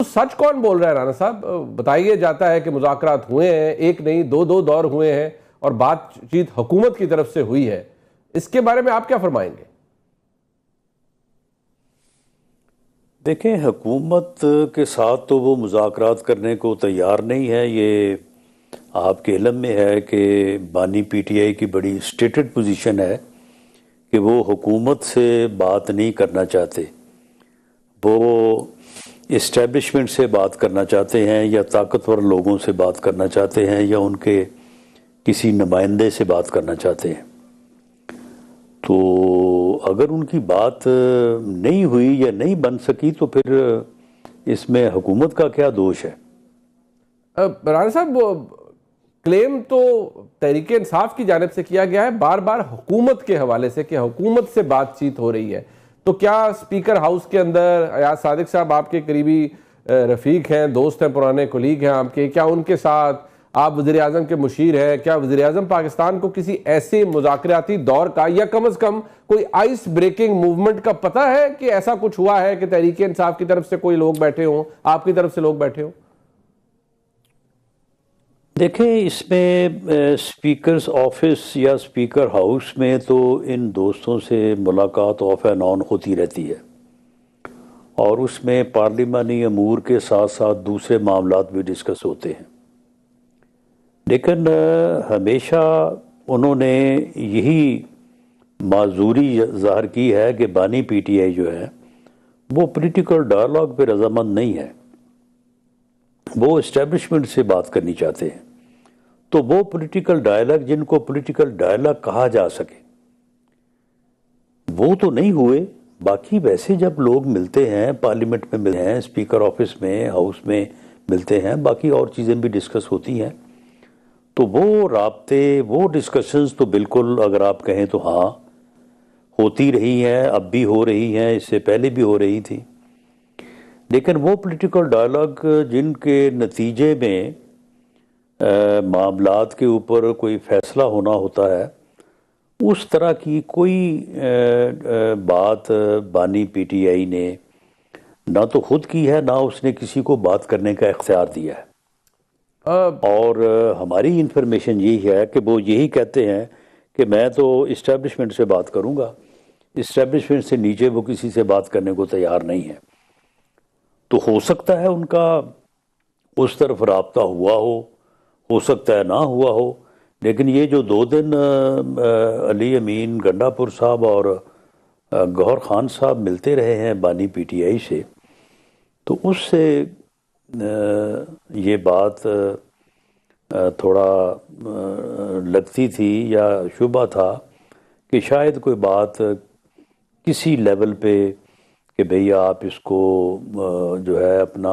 तो सच कौन बोल रहा है राना साहब? बताइए, जाता है कि मुज़ाकरात हुए हैं, एक नहीं दो दौर हुए हैं और बातचीत हुकूमत की तरफ से हुई है। इसके बारे में आप क्या फरमाएंगे? देखें, हुकूमत के साथ तो वो मुज़ाकरात करने को तैयार नहीं है। ये आपके इल्म में है कि बानी पीटीआई की बड़ी स्टेटेड पोजीशन है कि वो हुकूमत से बात नहीं करना चाहते। वो इस्टेब्लिशमेंट से बात करना चाहते हैं या ताकतवर लोगों से बात करना चाहते हैं या उनके किसी नुमाइंदे से बात करना चाहते हैं। तो अगर उनकी बात नहीं हुई या नहीं बन सकी तो फिर इसमें हुकूमत का क्या दोष है? राना साहब, क्लेम तो तहरीक इंसाफ की जानिब से किया गया है बार बार हुकूमत के हवाले से कि हुकूमत से बातचीत हो रही है। तो क्या स्पीकर हाउस के अंदर अयाज सादिक साहब आपके करीबी रफीक हैं, दोस्त हैं, पुराने कोलीग हैं आपके, क्या उनके साथ आप वज़ीर आज़म के मुशीर हैं? क्या वज़ीर आज़म पाकिस्तान को किसी ऐसे मुज़ाकराती दौर का या कम अज़ कम कोई आइस ब्रेकिंग मूवमेंट का पता है कि ऐसा कुछ हुआ है कि तहरीक इंसाफ की तरफ से कोई लोग बैठे हों, आपकी तरफ से लोग बैठे हों? देखें, इसमें स्पीकर्स ऑफिस या स्पीकर हाउस में तो इन दोस्तों से मुलाकात ऑफ एंड ऑन होती रहती है और उसमें पार्लिमानी अमूर के साथ साथ दूसरे मामलात भी डिस्कस होते हैं। लेकिन हमेशा उन्होंने यही माजूरी ज़ाहिर की है कि बानी पीटीआई जो है वो पॉलिटिकल डायलॉग पे रजामंद नहीं है। वो इस्टेब्लिशमेंट से बात करनी चाहते हैं। तो वो पॉलिटिकल डायलॉग, जिनको पॉलिटिकल डायलॉग कहा जा सके, वो तो नहीं हुए। बाकी वैसे जब लोग मिलते हैं, पार्लियामेंट में मिलते हैं, स्पीकर ऑफिस में, हाउस में मिलते हैं, बाकी और चीज़ें भी डिस्कस होती हैं। तो वो राब्ते, वो डिस्कशंस तो बिल्कुल, अगर आप कहें तो हाँ, होती रही हैं, अब भी हो रही हैं, इससे पहले भी हो रही थी। लेकिन वो पॉलिटिकल डायलॉग जिनके नतीजे में मामलात के ऊपर कोई फैसला होना होता है, उस तरह की कोई बात बानी पीटीआई ने ना तो खुद की है, ना उसने किसी को बात करने का इख्तियार दिया है। और हमारी इंफॉर्मेशन यही है कि वो यही कहते हैं कि मैं तो इस्टेब्लिशमेंट से बात करूंगा, इस्टेब्लिशमेंट से नीचे वो किसी से बात करने को तैयार नहीं है। तो हो सकता है उनका उस तरफ राब्ता हुआ हो सकता है ना हुआ हो। लेकिन ये जो 2 दिन अली अमीन गंडापुर साहब और गौहर खान साहब मिलते रहे हैं बानी पीटीआई से, तो उससे ये बात थोड़ा लगती थी या शुबा था कि शायद कोई बात किसी लेवल पे कि भैया आप इसको जो है अपना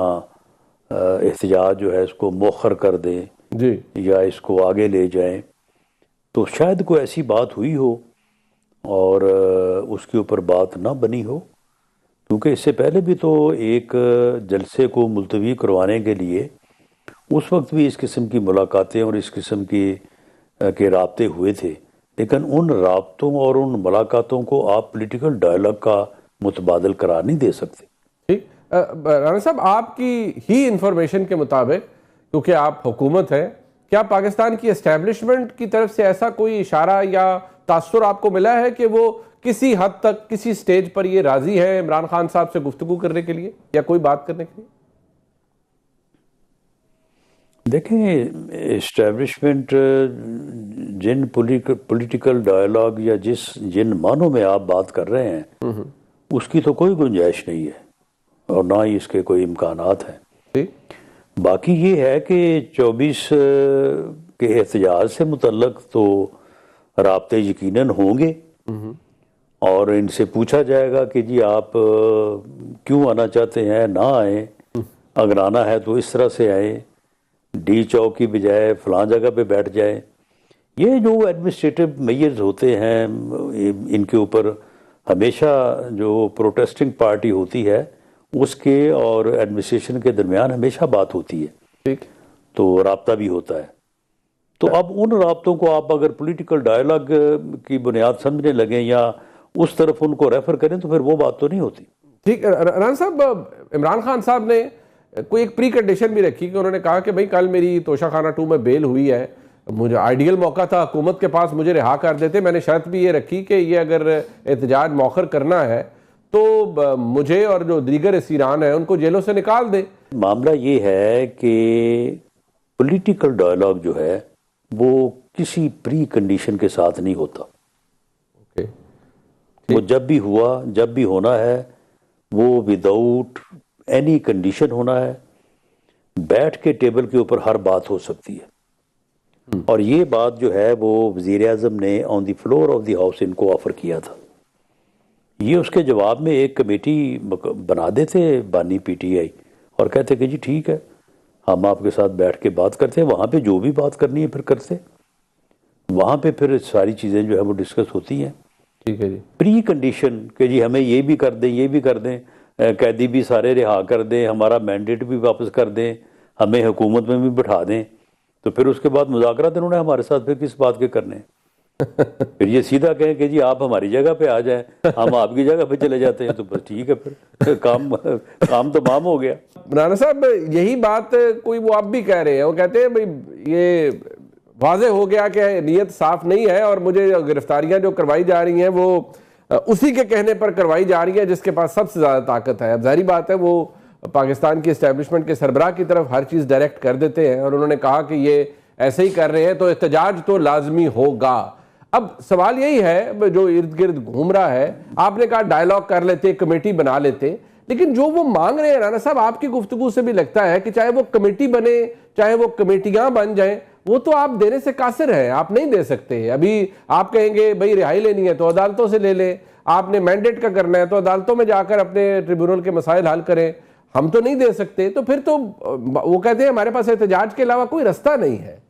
एहतजाज जो है इसको मौखर कर दें जी, या इसको आगे ले जाएं। तो शायद कोई ऐसी बात हुई हो और उसके ऊपर बात ना बनी हो, क्योंकि इससे पहले भी तो एक जलसे को मुलतवी करवाने के लिए उस वक्त भी इस किस्म की मुलाकातें और इस किस्म के राब्ते हुए थे। लेकिन उन राब्तों और उन मुलाकातों को आप पॉलिटिकल डायलॉग का मुतबादल करार नहीं दे सकते। ठीक। राना साहब, आपकी ही इंफॉर्मेशन के मुताबिक, क्योंकि आप हुकूमत हैं, क्या पाकिस्तान की एस्टेब्लिशमेंट की तरफ से ऐसा कोई इशारा या तासुर आपको मिला है कि वो किसी हद तक, किसी स्टेज पर ये राजी है इमरान खान साहब से गुफ्तगू करने के लिए या कोई बात करने के लिए? देखें, इस्टेब्लिशमेंट जिन पॉलिटिकल डायलॉग या जिन मानों में आप बात कर रहे हैं उसकी तो कोई गुंजाइश नहीं है और ना ही इसके कोई इम्कानात हैं। बाकी ये है कि 24 के एहतजाज से मुतल्लक तो राब्ते यकीनन होंगे और इनसे पूछा जाएगा कि जी आप क्यों आना चाहते हैं, ना आए, अगर आना है तो इस तरह से आए, डी चौक की बजाय फलां जगह पे बैठ जाए। ये जो एडमिनिस्ट्रेटिव मेजर्स होते हैं, इनके ऊपर हमेशा जो प्रोटेस्टिंग पार्टी होती है उसके और एडमिनिस्ट्रेशन के दरमियान हमेशा बात होती है। ठीक। तो राब्ता भी होता है। तो अब उन राब्तों को आप अगर पॉलिटिकल डायलॉग की बुनियाद समझने लगें या उस तरफ उनको रेफर करें तो फिर वो बात तो नहीं होती। ठीक। राना साहब, इमरान खान साहब ने कोई एक प्री कंडीशन भी रखी कि उन्होंने कहा कि भाई कल मेरी तोशाखाना 2 में बेल हुई है, मुझे आइडियल मौका था हुकूमत के पास, मुझे रिहा कर देते। मैंने शर्त भी ये रखी कि ये अगर एहतजाज मौखर करना है तो मुझे और जो दीगर असीरान है उनको जेलों से निकाल दे। मामला ये है कि पॉलिटिकल डायलॉग जो है वो किसी प्री कंडीशन के साथ नहीं होता। वो जब भी हुआ, जब भी होना है, वो विदाउट एनी कंडीशन होना है। बैठ के टेबल के ऊपर हर बात हो सकती है। और ये बात जो है वो वजीर आज़म ने on the floor of the house इनको ऑफर किया था। ये उसके जवाब में एक कमेटी बना देते बानी PTI और कहते कि जी ठीक है, हम आपके साथ बैठ के बात करते हैं, वहाँ पे जो भी बात करनी है फिर करते, वहाँ पे फिर सारी चीज़ें जो है वो डिस्कस होती हैं। ठीक है जी। प्री कंडीशन कि जी हमें ये भी कर दें, ये भी कर दें, कैदी भी सारे रिहा कर दें, हमारा मैंडेट भी वापस कर दें, हमें हुकूमत में भी बिठा दें, तो फिर उसके बाद मुज़ाकरात इन्होंने हमारे साथ फिर किस बात के करने। फिर ये सीधा कहें कि जी आप हमारी जगह पे आ जाएं, हम आपकी जगह पे चले जाते हैं, तो बस ठीक है, फिर काम तो माम हो गया। राणा साहब यही बात कोई वो आप भी कह रहे हैं, वो कहते हैं भाई ये वाज़े हो गया कि नीयत साफ नहीं है और मुझे गिरफ्तारियां जो करवाई जा रही हैं वो उसी के कहने पर करवाई जा रही है जिसके पास सबसे ज़्यादा ताकत है। अब जाहिर बात है वो पाकिस्तान की इस्टेब्लिशमेंट के सरबराह की तरफ हर चीज़ डायरेक्ट कर देते हैं और उन्होंने कहा कि ये ऐसे ही कर रहे हैं तो एहतजाज तो लाजमी होगा। अब सवाल यही है जो इर्द गिर्द घूम रहा है, आपने कहा डायलॉग कर लेते, कमेटी बना लेते, लेकिन जो वो मांग रहे हैं राणा साहब, आपकी गुफ्तगू से भी लगता है कि चाहे वो कमेटी बने, चाहे वो कमेटियां बन जाएं, वो तो आप देने से कासिर हैं, आप नहीं दे सकते। अभी आप कहेंगे भाई रिहाई लेनी है तो अदालतों से ले लें, आपने मैंडेट का करना है तो अदालतों में जाकर अपने ट्रिब्यूनल के मसाइल हल करें, हम तो नहीं दे सकते। तो फिर तो वो कहते हैं हमारे पास एहतजाज के अलावा कोई रास्ता नहीं है।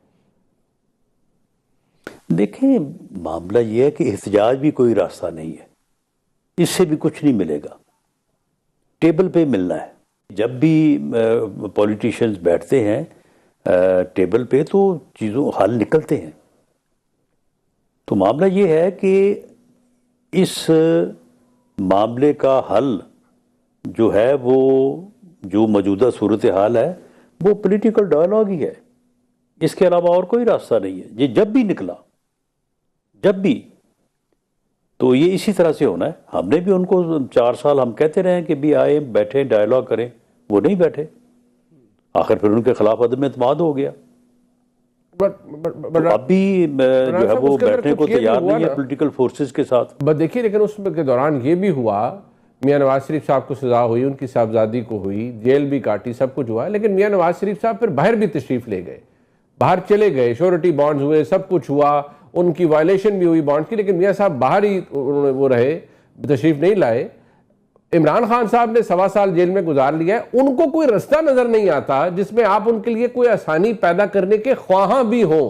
देखें, मामला यह है कि एहतजाज भी कोई रास्ता नहीं है, इससे भी कुछ नहीं मिलेगा, टेबल पे मिलना है। जब भी पॉलिटिशियंस बैठते हैं टेबल पे तो चीज़ों हल निकलते हैं। तो मामला ये है कि इस मामले का हल जो है वो जो मौजूदा सूरत हाल है वो पॉलिटिकल डायलॉग ही है, इसके अलावा और कोई रास्ता नहीं है। ये जब भी निकला, जब भी, तो ये इसी तरह से होना है। हमने भी उनको 4 साल हम कहते रहे कि भी आए बैठे डायलॉग करें, वो नहीं बैठे, आखिर फिर उनके खिलाफ अदम एतमाद हो गया। तो अब भी जो है वो बैठने को तैयार नहीं है पॉलिटिकल फोर्सेस के साथ। बस देखिए, लेकिन उसके दौरान ये भी हुआ, मियां नवाज शरीफ साहब को सजा हुई, उनकी साहबजादी को हुई, जेल भी काटी, सब कुछ हुआ, लेकिन मियां नवाज शरीफ साहब फिर बाहर भी तशरीफ ले गए, बाहर चले गए, श्योरिटी बॉन्ड्स हुए, सब कुछ हुआ, उनकी वायलेशन भी हुई बॉन्ड की, लेकिन मियां साहब बाहर ही वो रहे, तशरीफ नहीं लाए। इमरान खान साहब ने 1.25 साल जेल में गुजार लिया है, उनको कोई रास्ता नजर नहीं आता जिसमें आप उनके लिए कोई आसानी पैदा करने के ख्वाहां भी हो।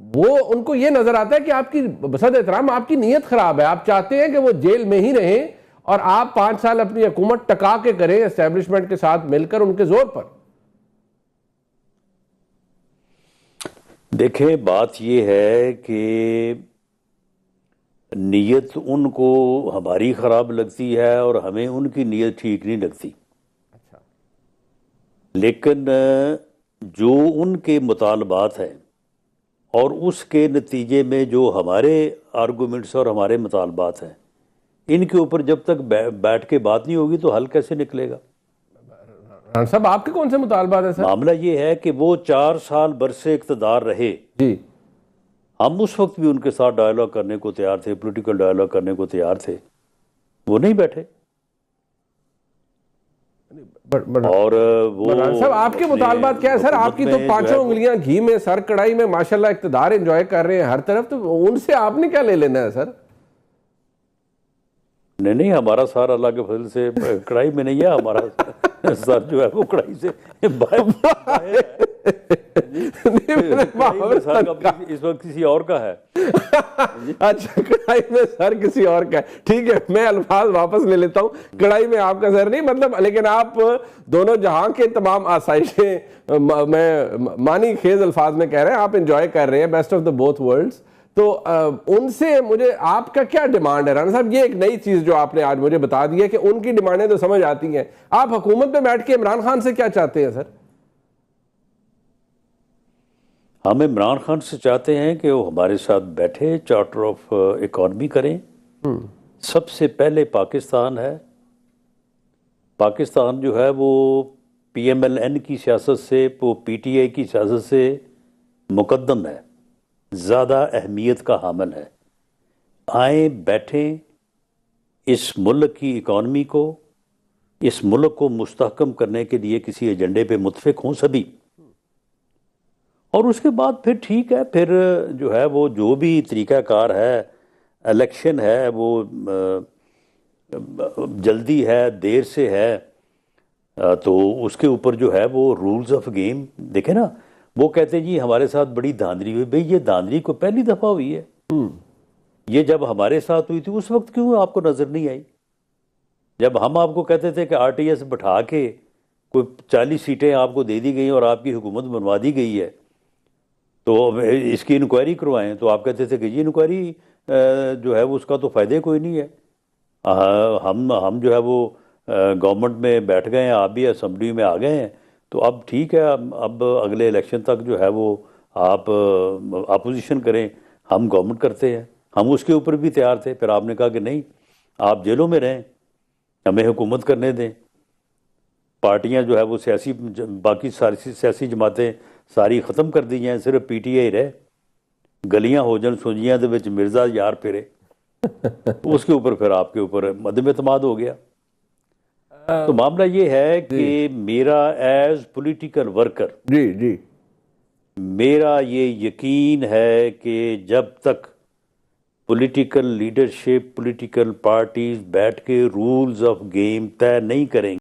वो उनको ये नजर आता है कि आपकी बसद एहतराम, आपकी नीयत खराब है, आप चाहते हैं कि वो जेल में ही रहें और आप 5 साल अपनी हुकूमत टका के करें एस्टेब्लिशमेंट के साथ मिलकर उनके जोर पर। देखें, बात यह है कि नीयत उनको हमारी ख़राब लगती है और हमें उनकी नीयत ठीक नहीं लगती। अच्छा। लेकिन जो उनके मुतालबात हैं और उसके नतीजे में जो हमारे आर्गूमेंट्स और हमारे मुतालबात हैं, इनके ऊपर जब तक बैठ के बात नहीं होगी तो हल कैसे निकलेगा? साहब, आपके कौन से मुतालबात है सर? मामला ये है कि वो 4 साल बरसे इक़्तिदार रहे जी, हम उस वक्त भी उनके साथ डायलॉग करने को तैयार थे, पॉलिटिकल डायलॉग करने को तैयार थे, वो नहीं बैठे। और वो सब आपके मुतालबात क्या है सर? आपकी तो 5 उंगलियां घी में, सर कढ़ाई में, माशाल्लाह इक़्तिदार एंजॉय कर रहे हैं हर तरफ, तो उनसे आपने क्या ले लेना है सर? नहीं, हमारा सर अल्लाह के फजल से कढ़ाई में नहीं है, हमारा सर जो है वो कढ़ाई से इस वक्त किसी और का है। अच्छा, कढ़ाई में सर किसी और का है, ठीक है, मैं अल्फाज वापस ले लेता हूँ, कढ़ाई में आपका सर नहीं, मतलब, लेकिन आप दोनों जहां के तमाम आसाइशें मैं मानी खेज अल्फाज में कह रहे हैं, आप एंजॉय कर रहे हैं, best of the both worlds. तो उनसे मुझे आपका क्या डिमांड है राना साहब? ये एक नई चीज जो आपने आज मुझे बता दी है कि उनकी डिमांडें तो समझ आती हैं, आप हुकूमत में बैठ के इमरान खान से क्या चाहते हैं सर? हम इमरान खान से चाहते हैं कि वो हमारे साथ बैठे, चार्टर ऑफ इकॉनमी करें। सबसे पहले पाकिस्तान है, पाकिस्तान जो है वो PMLN की सियासत से, वो PTI की सियासत से मुकद्दम है, ज़्यादा अहमियत का हामिल है। आए बैठें, इस मुल्क की इकॉनमी को, इस मुल्क को मुस्तहकम करने के लिए किसी एजेंडे पे मुत्फिक हों सभी, और उसके बाद फिर ठीक है, फिर जो है वो जो भी तरीक़ाकार है, इलेक्शन है, वो जल्दी है देर से है, तो उसके ऊपर जो है वो रूल्स ऑफ गेम देखे ना। वो कहते जी हमारे साथ बड़ी धांधली हुई, भाई ये धांधली को पहली दफ़ा हुई है। ये जब हमारे साथ हुई थी उस वक्त क्यों आपको नज़र नहीं आई? जब हम आपको कहते थे कि RTS बैठा के कोई 40 सीटें आपको दे दी गई और आपकी हुकूमत बनवा दी गई है, तो इसकी इंक्वायरी करवाएं, तो आप कहते थे कि ये इंक्वायरी जो है वो उसका तो फ़ायदे कोई नहीं है। हम जो है वो गवर्नमेंट में बैठ गए हैं, आप भी असम्बली में आ गए हैं, तो अब ठीक है, अब अगले इलेक्शन तक जो है वो आप अपोजिशन करें, हम गवर्नमेंट करते हैं। हम उसके ऊपर भी तैयार थे, फिर आपने कहा कि नहीं, आप जेलों में रहें, हमें हुकूमत करने दें। पार्टियां जो है वो सियासी, बाकी सारी सियासी जमातें सारी ख़त्म कर दी जाएँ, सिर्फ PTI रहे, गलियां हो जान सुंजियां दे विच मिर्जा यार फिरे। उसके ऊपर फिर आपके ऊपर मदम एतमाद हो गया। तो मामला ये है कि मेरा एज पॉलिटिकल वर्कर, जी जी, मेरा ये यकीन है कि जब तक पॉलिटिकल लीडरशिप, पॉलिटिकल पार्टीज बैठ के रूल्स ऑफ गेम तय नहीं करेंगे,